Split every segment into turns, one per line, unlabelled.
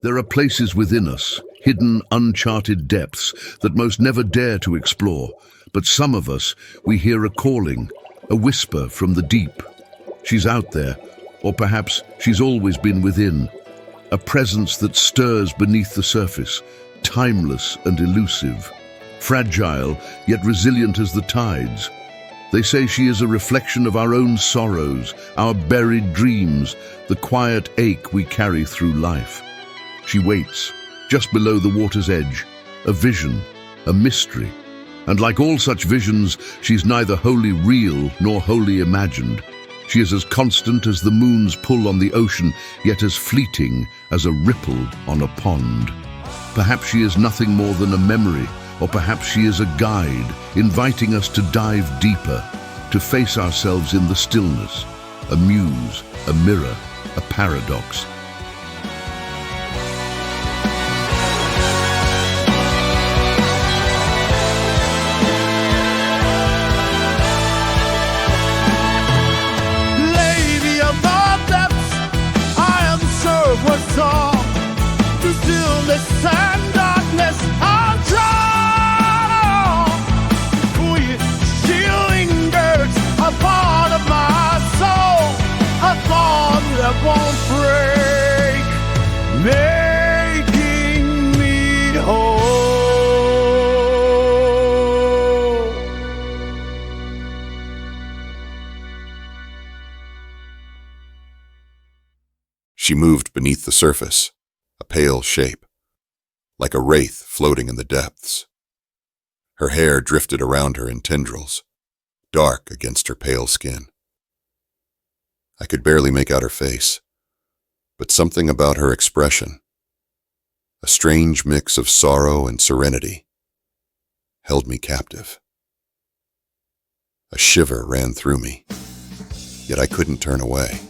There are places within us, hidden, uncharted depths that most never dare to explore. But some of us, we hear a calling, a whisper from the deep. She's out there, or perhaps she's always been within. A presence that stirs beneath the surface, timeless and elusive. Fragile, yet resilient as the tides. They say she is a reflection of our own sorrows, our buried dreams, the quiet ache we carry through life. She waits, just below the water's edge, a vision, a mystery. And like all such visions, she's neither wholly real nor wholly imagined. She is as constant as the moon's pull on the ocean, yet as fleeting as a ripple on a pond. Perhaps she is nothing more than a memory, or perhaps she is a guide, inviting us to dive deeper, to face ourselves in the stillness, a muse, a mirror, a paradox.
What's all the stillness and darkness I'll draw. She lingers, a part of my soul, a bond that won't break, making me whole.
She moved beneath the surface, a pale shape, like a wraith floating in the depths. Her hair drifted around her in tendrils, dark against her pale skin. I could barely make out her face, but something about her expression, a strange mix of sorrow and serenity, held me captive. A shiver ran through me, yet I couldn't turn away.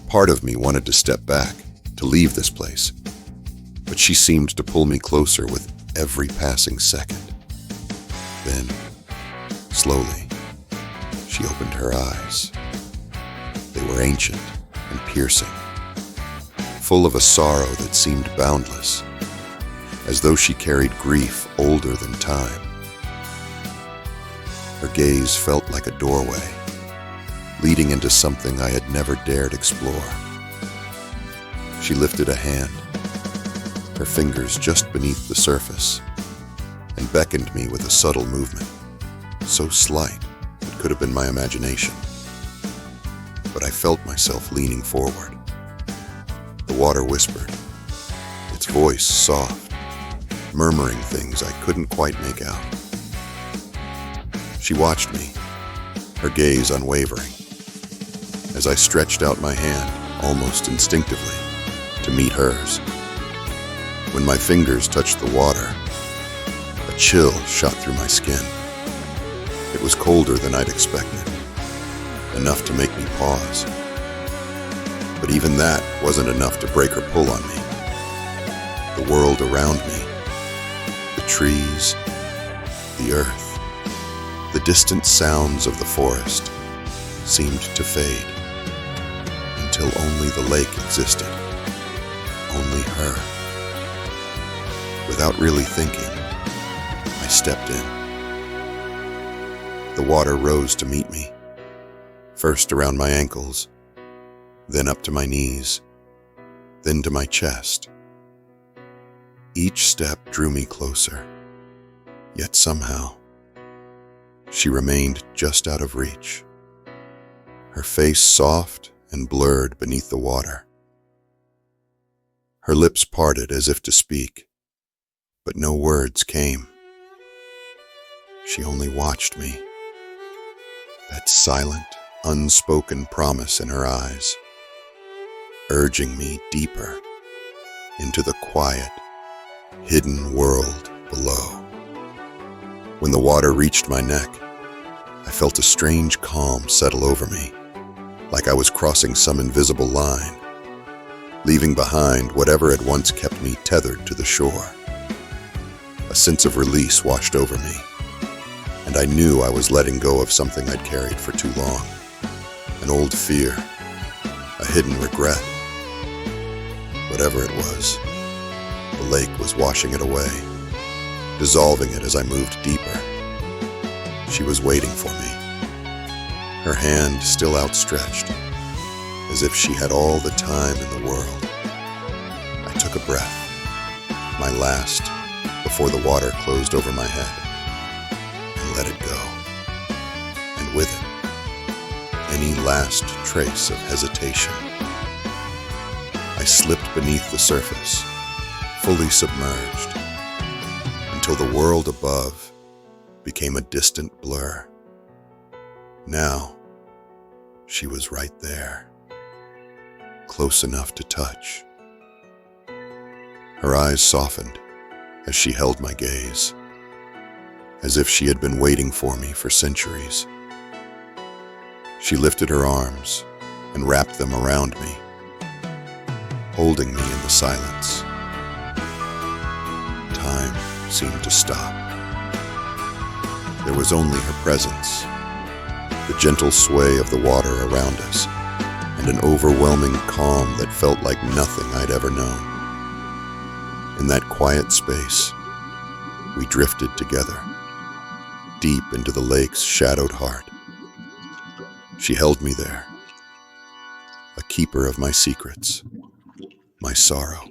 Part of me wanted to step back, to leave this place, but she seemed to pull me closer with every passing second. Then, slowly, she opened her eyes. They were ancient and piercing, full of a sorrow that seemed boundless, as though she carried grief older than time. Her gaze felt like a doorway, leading into something I had never dared explore. She lifted a hand, her fingers just beneath the surface, and beckoned me with a subtle movement, so slight it could have been my imagination. But I felt myself leaning forward. The water whispered, its voice soft, murmuring things I couldn't quite make out. She watched me, her gaze unwavering, as I stretched out my hand, almost instinctively, to meet hers. When my fingers touched the water, a chill shot through my skin. It was colder than I'd expected, enough to make me pause. But even that wasn't enough to break her pull on me. The world around me, the trees, the earth, the distant sounds of the forest seemed to fade, until only the lake existed, only her. Without really thinking, I stepped in. The water rose to meet me, first around my ankles, then up to my knees, then to my chest. Each step drew me closer, yet somehow, she remained just out of reach, her face soft and blurred beneath the water. Her lips parted as if to speak, but no words came. She only watched me, that silent, unspoken promise in her eyes, urging me deeper into the quiet, hidden world below. When the water reached my neck, I felt a strange calm settle over me, like I was crossing some invisible line, leaving behind whatever had once kept me tethered to the shore. A sense of release washed over me, and I knew I was letting go of something I'd carried for too long, an old fear, a hidden regret. Whatever it was, the lake was washing it away, dissolving it as I moved deeper. She was waiting for me, her hand still outstretched, as if she had all the time in the world. I took a breath, my last, before the water closed over my head, and let it go. And with it, any last trace of hesitation. I slipped beneath the surface, fully submerged, until the world above became a distant blur. Now, she was right there, close enough to touch. Her eyes softened as she held my gaze, as if she had been waiting for me for centuries. She lifted her arms and wrapped them around me, holding me in the silence. Time seemed to stop. There was only her presence, the gentle sway of the water around us, and an overwhelming calm that felt like nothing I'd ever known. In that quiet space, we drifted together, deep into the lake's shadowed heart. She held me there, a keeper of my secrets, my sorrow,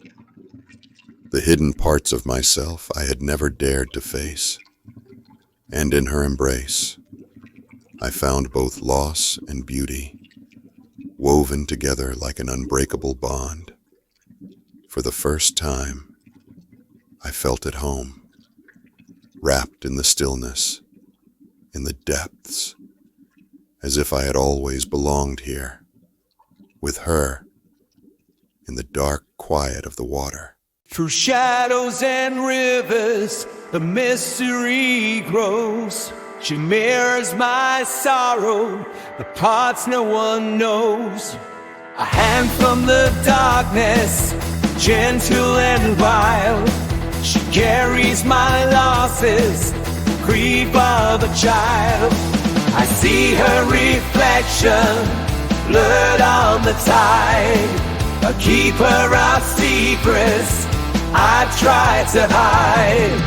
the hidden parts of myself I had never dared to face. And in her embrace, I found both loss and beauty, woven together like an unbreakable bond. For the first time, I felt at home, wrapped in the stillness, in the depths, as if I had always belonged here, with her, in the dark quiet of the water.
Through shadows and rivers, the mystery grows. She mirrors my sorrow, the parts no one knows. A hand from the darkness, gentle and wild. She carries my losses, grief of a child. I see her reflection, blurred on the tide. A keeper of secrets I try to hide.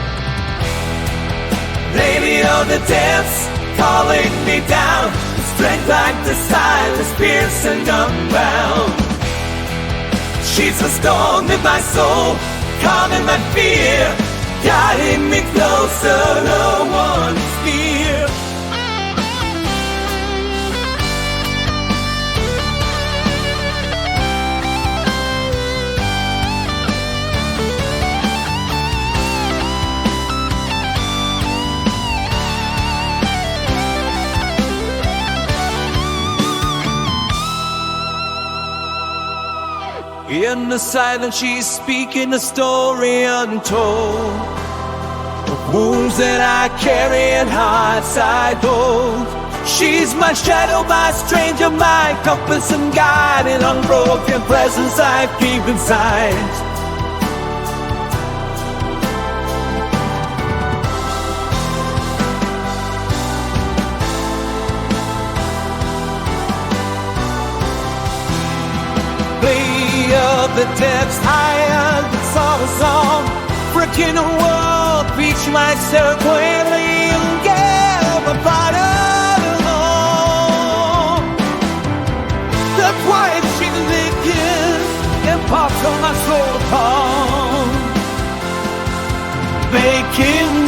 Lady of the depths, calling me down. Strength like the silence, fierce and unbound. She's the storm in my soul, calming my fear, guiding me closer, no one's fear. In the silence she's speaking a story untold, of wounds that I carry and hearts I hold. She's my shadow, my stranger, my compass and guide, an unbroken presence I keep inside. Of the depths higher than song song, breaking a world, reach myself quickly and get my body along. The quiet she's licking imparts on my soul upon, making